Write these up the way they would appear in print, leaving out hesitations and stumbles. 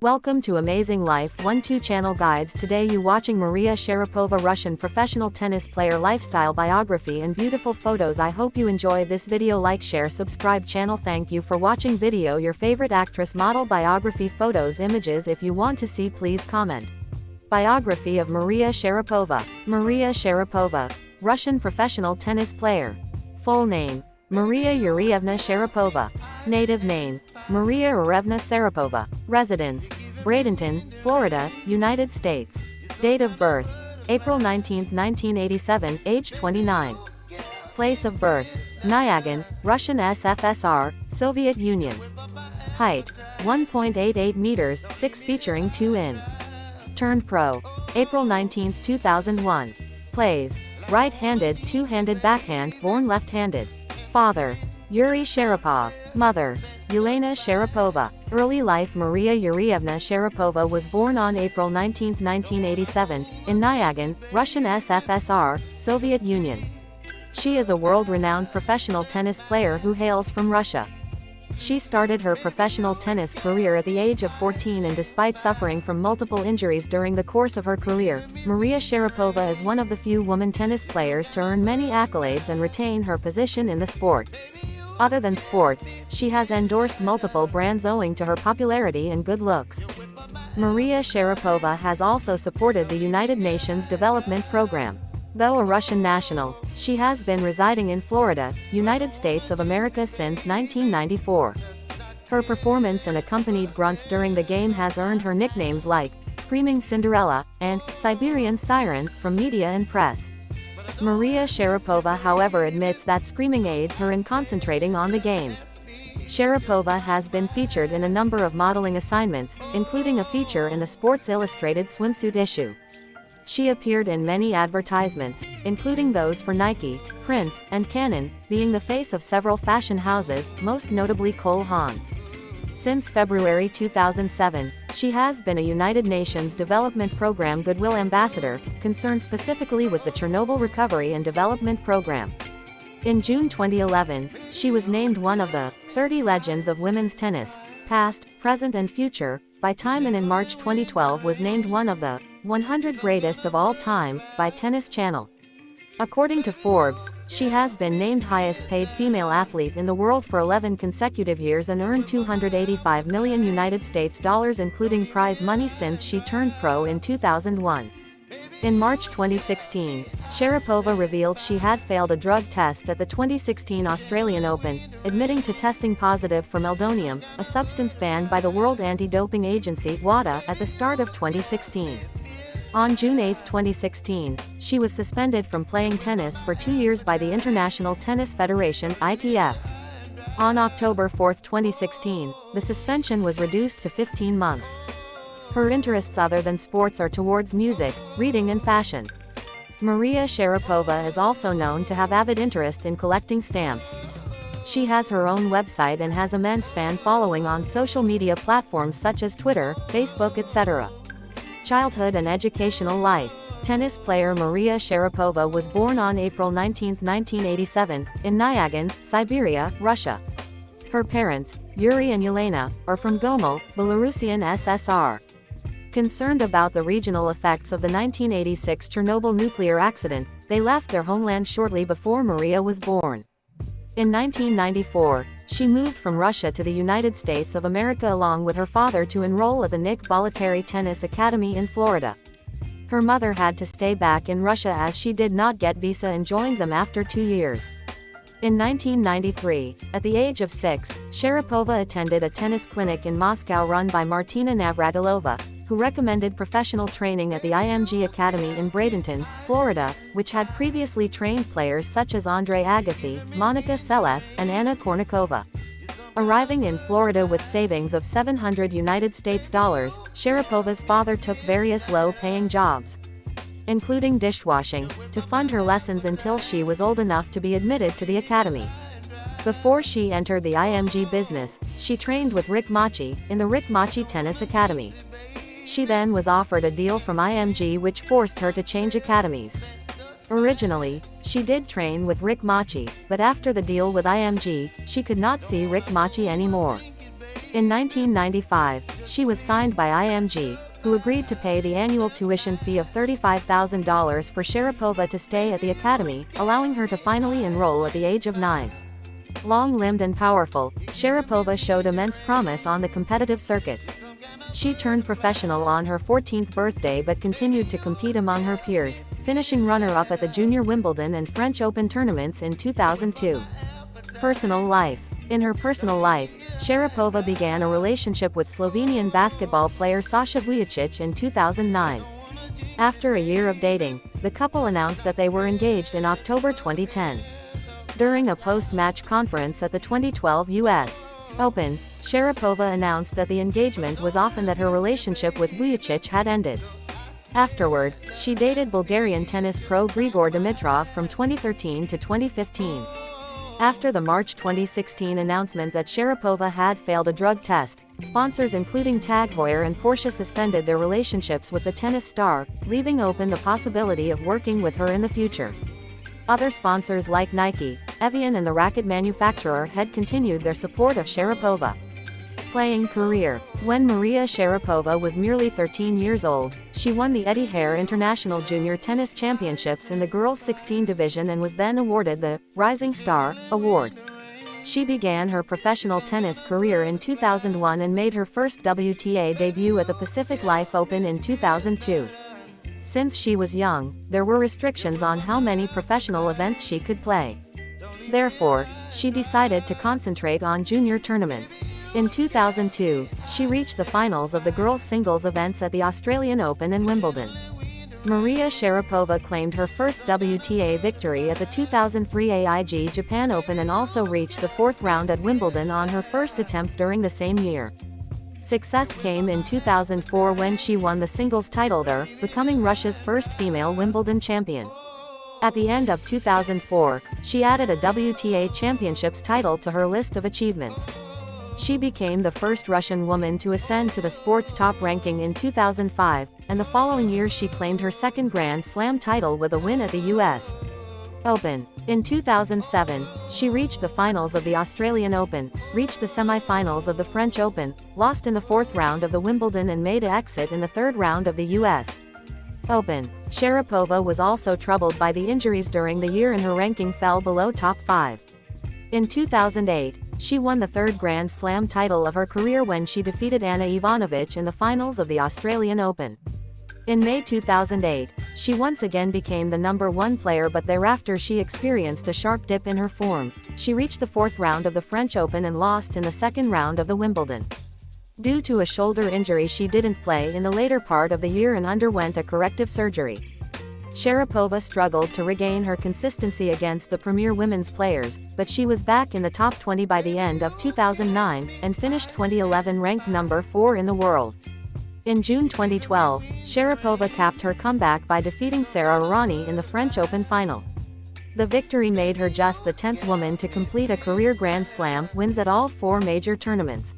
Welcome to Amazing Life 1-2 channel guides. Today you watching Maria Sharapova, Russian professional tennis player, lifestyle biography and beautiful photos. I hope you enjoy this video. Like, share, subscribe channel. Thank you for watching video. Your favorite actress, model, biography, photos, images. If you want to see, please comment. Biography of Maria Sharapova. Maria Sharapova, Russian professional tennis player. Full name: Maria Yurievna Sharapova. Native name: Maria Yurievna Sharapova. Residence: Bradenton, Florida, United States. Date of birth: April 19, 1987, age 29. Place of birth: Nyagan, Russian SFSR, Soviet Union. Height: 1.88 meters, 6 featuring 2 in. Turned pro April 19, 2001. Plays right-handed, two-handed backhand, born left-handed. Father: Yuri Sharapov. Mother: Yelena Sharapova. Early life: Maria Yurievna Sharapova was born on April 19, 1987, in Nyagan, Russian SFSR, Soviet Union. She is a world-renowned professional tennis player who hails from Russia. She started her professional tennis career at the age of 14, and despite suffering from multiple injuries during the course of her career, Maria Sharapova is one of the few women tennis players to earn many accolades and retain her position in the sport. Other than sports, she has endorsed multiple brands owing to her popularity and good looks. Maria Sharapova has also supported the United Nations Development Program. Though a Russian national, she has been residing in Florida, United States of America since 1994. Her performance and accompanied grunts during the game has earned her nicknames like Screaming Cinderella and Siberian Siren from media and press. Maria Sharapova, however, admits that screaming aids her in concentrating on the game. Sharapova has been featured in a number of modeling assignments, including a feature in the Sports Illustrated swimsuit issue. She appeared in many advertisements, including those for Nike, Prince, and Canon, being the face of several fashion houses, most notably Cole Haan. Since February 2007, she has been a United Nations Development Program Goodwill Ambassador, concerned specifically with the Chernobyl Recovery and Development Program. In June 2011, she was named one of the 30 Legends of Women's Tennis, Past, Present and Future, by Time, and in March 2012 was named one of the 100 Greatest of All Time, by Tennis Channel. According to Forbes, she has been named highest paid female athlete in the world for 11 consecutive years and earned $285 million United States dollars, including prize money, since she turned pro in 2001. In March 2016, Sharapova revealed she had failed a drug test at the 2016 Australian Open, admitting to testing positive for meldonium, a substance banned by the World Anti-Doping Agency (WADA) at the start of 2016. On June 8, 2016, she was suspended from playing tennis for 2 years by the International Tennis Federation (ITF). On October 4, 2016, the suspension was reduced to 15 months. Her interests other than sports are towards music, reading and fashion. Maria Sharapova is also known to have avid interest in collecting stamps. She has her own website and has immense fan following on social media platforms such as Twitter, Facebook, etc. Childhood and educational life. Tennis player Maria Sharapova was born on April 19, 1987, in Nyagan, Siberia, Russia. Her parents, Yuri and Yelena, are from Gomel, Belarusian SSR. Concerned about the regional effects of the 1986 Chernobyl nuclear accident, they left their homeland shortly before Maria was born. In 1994, she moved from Russia to the United States of America along with her father to enroll at the Nick Bollettieri Tennis Academy in Florida. Her mother had to stay back in Russia as she did not get visa and joined them after 2 years. In 1993, at the age of 6, Sharapova attended a tennis clinic in Moscow run by Martina Navratilova, who recommended professional training at the IMG Academy in Bradenton, Florida, which had previously trained players such as Andre Agassi, Monica Seles, and Anna Kournikova. Arriving in Florida with savings of $700 United States dollars, Sharapova's father took various low-paying jobs, including dishwashing, to fund her lessons until she was old enough to be admitted to the academy. Before she entered the IMG business, she trained with Rick Machi in the Rick Machi Tennis Academy. She then was offered a deal from IMG which forced her to change academies. Originally, she did train with Rick Machi, but after the deal with IMG, she could not see Rick Machi anymore. In 1995, she was signed by IMG, who agreed to pay the annual tuition fee of $35,000 for Sharapova to stay at the academy, allowing her to finally enroll at the age of 9. Long-limbed and powerful, Sharapova showed immense promise on the competitive circuit. She turned professional on her 14th birthday but continued to compete among her peers, finishing runner-up at the Junior Wimbledon and French Open tournaments in 2002. Personal life. In her personal life, Sharapova began a relationship with Slovenian basketball player Sasha Vujacic in 2009. After a year of dating, the couple announced that they were engaged in October 2010. During a post-match conference at the 2012 U.S. Open, Sharapova announced that the engagement was off and that her relationship with Vujacic had ended. Afterward, she dated Bulgarian tennis pro Grigor Dimitrov from 2013 to 2015. After the March 2016 announcement that Sharapova had failed a drug test, sponsors including Tag Heuer and Porsche suspended their relationships with the tennis star, leaving open the possibility of working with her in the future. Other sponsors like Nike, Evian and the racket manufacturer had continued their support of Sharapova. Playing career. When Maria Sharapova was merely 13 years old, she won the Eddie Hare International Junior Tennis Championships in the girls' 16 division and was then awarded the Rising Star Award. She began her professional tennis career in 2001 and made her first WTA debut at the Pacific Life Open in 2002. Since she was young, there were restrictions on how many professional events she could play. Therefore, she decided to concentrate on junior tournaments. In 2002, she reached the finals of the girls' singles events at the Australian Open and Wimbledon. Maria Sharapova claimed her first WTA victory at the 2003 AIG Japan Open and also reached the fourth round at Wimbledon on her first attempt during the same year. Success came in 2004 when she won the singles title there, becoming Russia's first female Wimbledon champion. At the end of 2004, she added a WTA Championships title to her list of achievements. She became the first Russian woman to ascend to the sport's top ranking in 2005, and the following year she claimed her second Grand Slam title with a win at the U.S. Open. In 2007, she reached the finals of the Australian Open, reached the semi-finals of the French Open, lost in the fourth round of the Wimbledon and made an exit in the third round of the U.S. Open. Sharapova was also troubled by the injuries during the year and her ranking fell below top 5. In 2008, she won the third Grand Slam title of her career when she defeated Ana Ivanovic in the finals of the Australian Open. In May 2008, she once again became the number 1 player, but thereafter she experienced a sharp dip in her form. She reached the fourth round of the French Open and lost in the second round of the Wimbledon. Due to a shoulder injury, she didn't play in the later part of the year and underwent a corrective surgery. Sharapova struggled to regain her consistency against the premier women's players, but she was back in the top 20 by the end of 2009, and finished 2011 ranked number 4 in the world. In June 2012, Sharapova capped her comeback by defeating Sara Errani in the French Open final. The victory made her just the 10th woman to complete a career Grand Slam wins at all 4 major tournaments,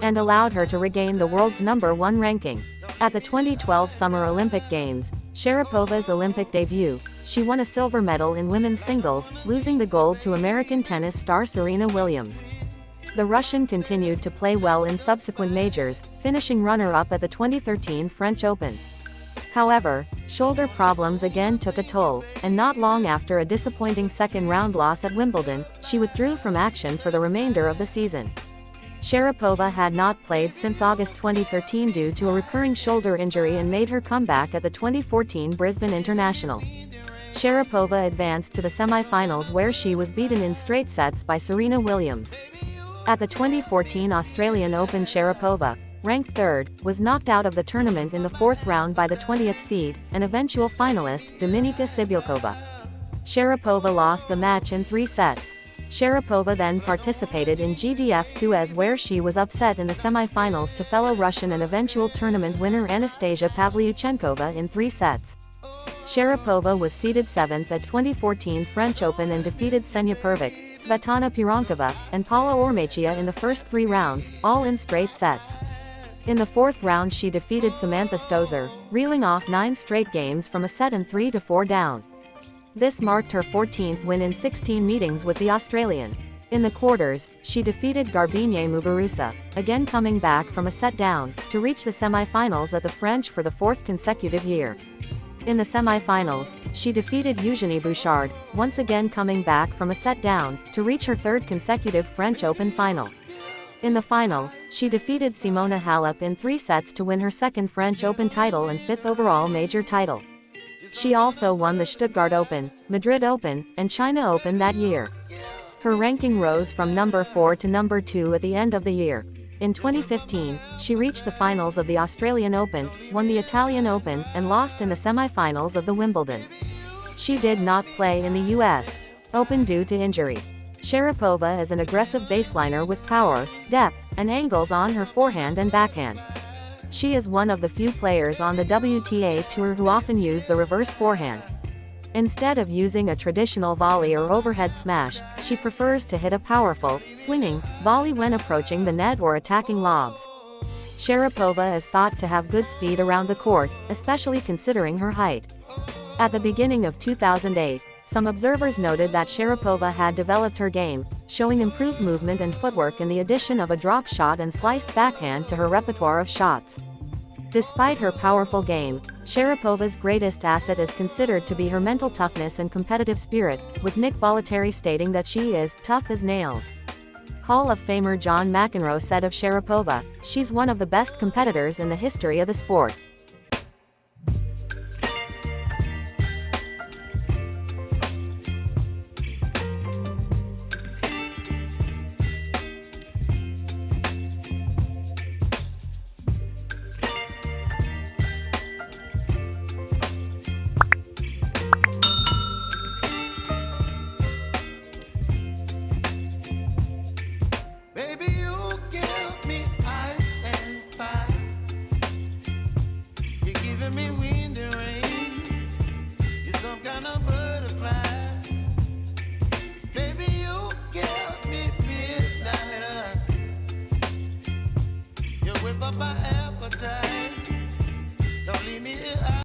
and allowed her to regain the world's number 1 ranking. At the 2012 Summer Olympic Games, Sharapova's Olympic debut, she won a silver medal in women's singles, losing the gold to American tennis star Serena Williams. The Russian continued to play well in subsequent majors, finishing runner-up at the 2013 French Open. However, shoulder problems again took a toll, and not long after a disappointing second-round loss at Wimbledon, she withdrew from action for the remainder of the season. Sharapova had not played since August 2013 due to a recurring shoulder injury and made her comeback at the 2014 Brisbane International. Sharapova advanced to the semi-finals where she was beaten in straight sets by Serena Williams. At the 2014 Australian Open, Sharapova, ranked 3rd, was knocked out of the tournament in the 4th round by the 20th seed, and eventual finalist, Dominika Sibilkova. Sharapova lost the match in 3 sets. Sharapova then participated in GDF Suez where she was upset in the semi-finals to fellow Russian and eventual tournament winner Anastasia Pavlyuchenkova in 3 sets. Sharapova was seeded 7th at 2014 French Open and defeated Senya Pervic, Svetlana Pironkova, and Paula Ormachia in the first 3 rounds, all in straight sets. In the 4th round she defeated Samantha Stosur, reeling off 9 straight games from a set and 3-4 down. This marked her 14th win in 16 meetings with the Australian. In the quarters, she defeated Garbine Muguruza, again coming back from a set down, to reach the semi-finals at the French for the fourth consecutive year. In the semi-finals, she defeated Eugenie Bouchard, once again coming back from a set down, to reach her third consecutive French Open final. In the final, she defeated Simona Halep in 3 sets to win her second French Open title and 5th overall major title. She also won the Stuttgart Open, Madrid Open, and China Open that year. Her ranking rose from number 4 to number 2 at the end of the year. In 2015, she reached the finals of the Australian Open, won the Italian Open, and lost in the semi-finals of the Wimbledon. She did not play in the US Open due to injury. Sharapova is an aggressive baseliner with power, depth, and angles on her forehand and backhand. She is one of the few players on the WTA Tour who often use the reverse forehand. Instead of using a traditional volley or overhead smash, she prefers to hit a powerful, swinging, volley when approaching the net or attacking lobs. Sharapova is thought to have good speed around the court, especially considering her height. At the beginning of 2008, some observers noted that Sharapova had developed her game, showing improved movement and footwork and the addition of a drop shot and sliced backhand to her repertoire of shots. Despite her powerful game, Sharapova's greatest asset is considered to be her mental toughness and competitive spirit, with Nick Bollettieri stating that she is tough as nails. Hall of Famer John McEnroe said of Sharapova, "She's one of the best competitors in the history of the sport."